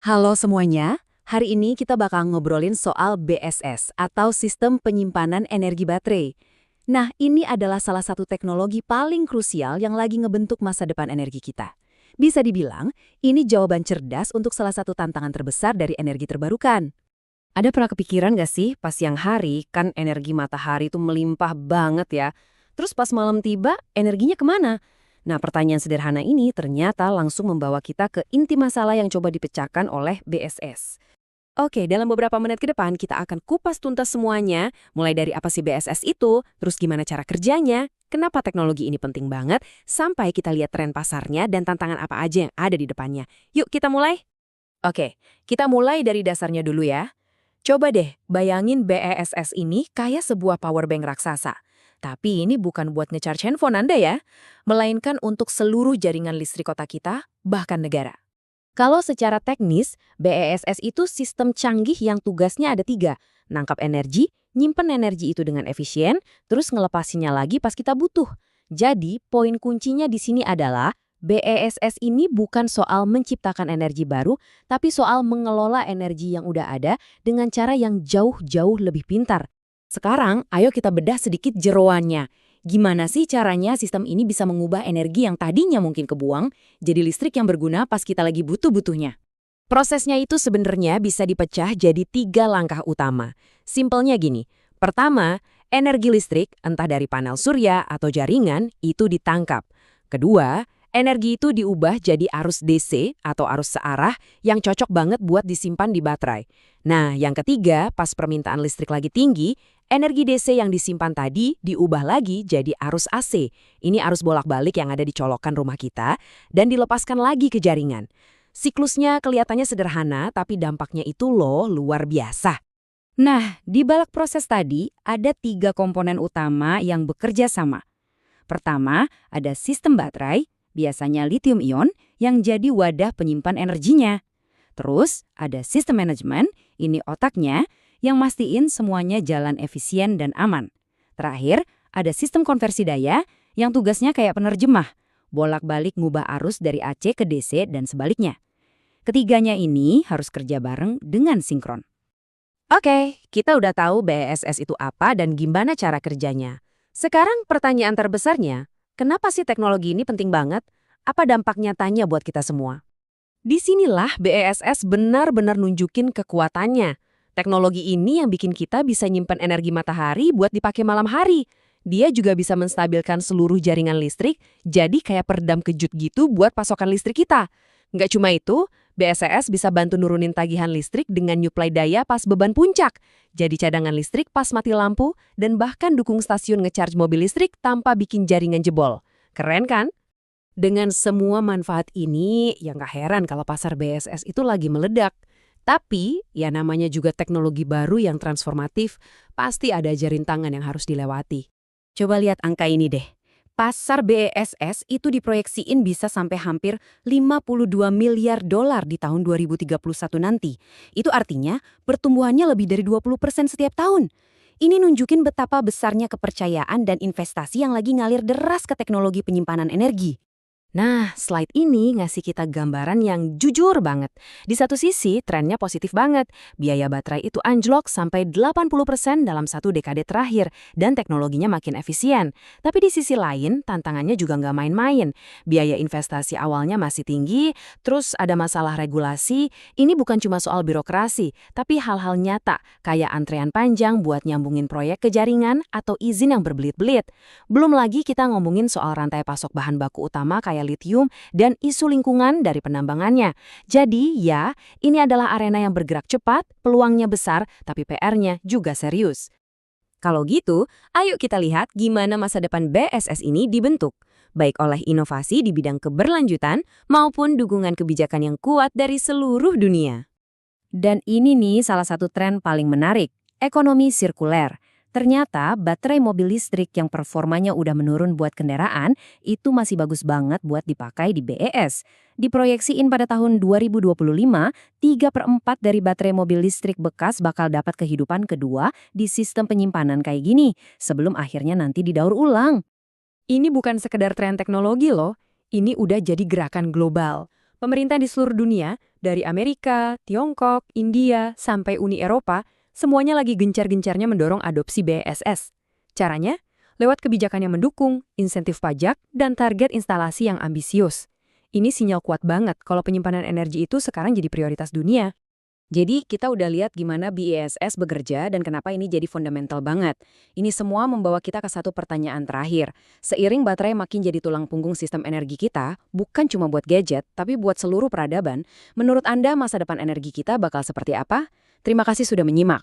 Halo semuanya, hari ini kita bakal ngobrolin soal BSS atau Sistem Penyimpanan Energi Baterai. Nah, ini adalah salah satu teknologi paling krusial yang lagi ngebentuk masa depan energi kita. Bisa dibilang, ini jawaban cerdas untuk salah satu tantangan terbesar dari energi terbarukan. Ada pernah kepikiran gak sih pas siang hari kan energi matahari itu melimpah banget ya. Terus pas malam tiba energinya kemana? Nah pertanyaan sederhana ini ternyata langsung membawa kita ke inti masalah yang coba dipecahkan oleh BSS. Oke, dalam beberapa menit ke depan kita akan kupas tuntas semuanya, mulai dari apa sih BSS itu, terus gimana cara kerjanya, kenapa teknologi ini penting banget, sampai kita lihat tren pasarnya dan tantangan apa aja yang ada di depannya. Yuk kita mulai? Oke, kita mulai dari dasarnya dulu ya. Coba deh, bayangin BESS ini kayak sebuah power bank raksasa. Tapi ini bukan buat nge-charge handphone Anda ya, melainkan untuk seluruh jaringan listrik kota kita, bahkan negara. Kalau secara teknis, BESS itu sistem canggih yang tugasnya ada 3. Nangkap energi, nyimpen energi itu dengan efisien, terus ngelepasinya lagi pas kita butuh. Jadi, poin kuncinya di sini adalah BESS ini bukan soal menciptakan energi baru, tapi soal mengelola energi yang udah ada dengan cara yang jauh-jauh lebih pintar. Sekarang, ayo kita bedah sedikit jeroannya. Gimana sih caranya sistem ini bisa mengubah energi yang tadinya mungkin kebuang, jadi listrik yang berguna pas kita lagi butuh-butuhnya? Prosesnya itu sebenarnya bisa dipecah jadi 3 langkah utama. Simpelnya gini, pertama, energi listrik, entah dari panel surya atau jaringan, itu ditangkap. Kedua, energi itu diubah jadi arus DC atau arus searah yang cocok banget buat disimpan di baterai. Nah, yang ketiga, pas permintaan listrik lagi tinggi, energi DC yang disimpan tadi diubah lagi jadi arus AC. Ini arus bolak-balik yang ada di colokan rumah kita dan dilepaskan lagi ke jaringan. Siklusnya kelihatannya sederhana, tapi dampaknya itu loh luar biasa. Nah, di balik proses tadi, ada 3 komponen utama yang bekerja sama. Pertama, ada sistem baterai, biasanya lithium-ion, yang jadi wadah penyimpan energinya. Terus, ada sistem manajemen, ini otaknya, yang mastiin semuanya jalan efisien dan aman. Terakhir, ada sistem konversi daya, yang tugasnya kayak penerjemah, bolak-balik ngubah arus dari AC ke DC dan sebaliknya. Ketiganya ini harus kerja bareng dengan sinkron. Oke, kita udah tahu BESS itu apa dan gimana cara kerjanya. Sekarang pertanyaan terbesarnya, kenapa sih teknologi ini penting banget? Apa dampak nyatanya buat kita semua? Disinilah BESS benar-benar nunjukin kekuatannya. Teknologi ini yang bikin kita bisa nyimpen energi matahari buat dipakai malam hari. Dia juga bisa menstabilkan seluruh jaringan listrik, jadi kayak peredam kejut gitu buat pasokan listrik kita. Nggak cuma itu, BSS bisa bantu nurunin tagihan listrik dengan nyuplai daya pas beban puncak, jadi cadangan listrik pas mati lampu, dan bahkan dukung stasiun ngecharge mobil listrik tanpa bikin jaringan jebol. Keren kan? Dengan semua manfaat ini, ya nggak heran kalau pasar BSS itu lagi meledak. Tapi, ya namanya juga teknologi baru yang transformatif, pasti ada aja rintangan yang harus dilewati. Coba lihat angka ini deh. Pasar BESS itu diproyeksiin bisa sampai hampir 52 miliar dolar di tahun 2031 nanti. Itu artinya pertumbuhannya lebih dari 20% setiap tahun. Ini nunjukin betapa besarnya kepercayaan dan investasi yang lagi ngalir deras ke teknologi penyimpanan energi. Nah, slide ini ngasih kita gambaran yang jujur banget. Di satu sisi, trennya positif banget. Biaya baterai itu anjlok sampai 80% dalam 1 dekade terakhir, dan teknologinya makin efisien. Tapi di sisi lain, tantangannya juga nggak main-main. Biaya investasi awalnya masih tinggi, terus ada masalah regulasi. Ini bukan cuma soal birokrasi, tapi hal-hal nyata, kayak antrean panjang buat nyambungin proyek ke jaringan atau izin yang berbelit-belit. Belum lagi kita ngomongin soal rantai pasok bahan baku utama kayak lithium, dan isu lingkungan dari penambangannya. Jadi, ya, ini adalah arena yang bergerak cepat, peluangnya besar, tapi PR-nya juga serius. Kalau gitu, ayo kita lihat gimana masa depan BSS ini dibentuk, baik oleh inovasi di bidang keberlanjutan maupun dukungan kebijakan yang kuat dari seluruh dunia. Dan ini nih salah satu tren paling menarik, ekonomi sirkuler. Ternyata baterai mobil listrik yang performanya udah menurun buat kendaraan itu masih bagus banget buat dipakai di BES. Diproyeksiin pada tahun 2025, 3/4 dari baterai mobil listrik bekas bakal dapat kehidupan kedua di sistem penyimpanan kayak gini, sebelum akhirnya nanti didaur ulang. Ini bukan sekedar tren teknologi loh, ini udah jadi gerakan global. Pemerintah di seluruh dunia, dari Amerika, Tiongkok, India, sampai Uni Eropa, semuanya lagi gencar-gencarnya mendorong adopsi BESS. Caranya? Lewat kebijakan yang mendukung, insentif pajak, dan target instalasi yang ambisius. Ini sinyal kuat banget kalau penyimpanan energi itu sekarang jadi prioritas dunia. Jadi kita udah lihat gimana BESS bekerja dan kenapa ini jadi fundamental banget. Ini semua membawa kita ke satu pertanyaan terakhir. Seiring baterai makin jadi tulang punggung sistem energi kita, bukan cuma buat gadget, tapi buat seluruh peradaban, menurut Anda masa depan energi kita bakal seperti apa? Terima kasih sudah menyimak.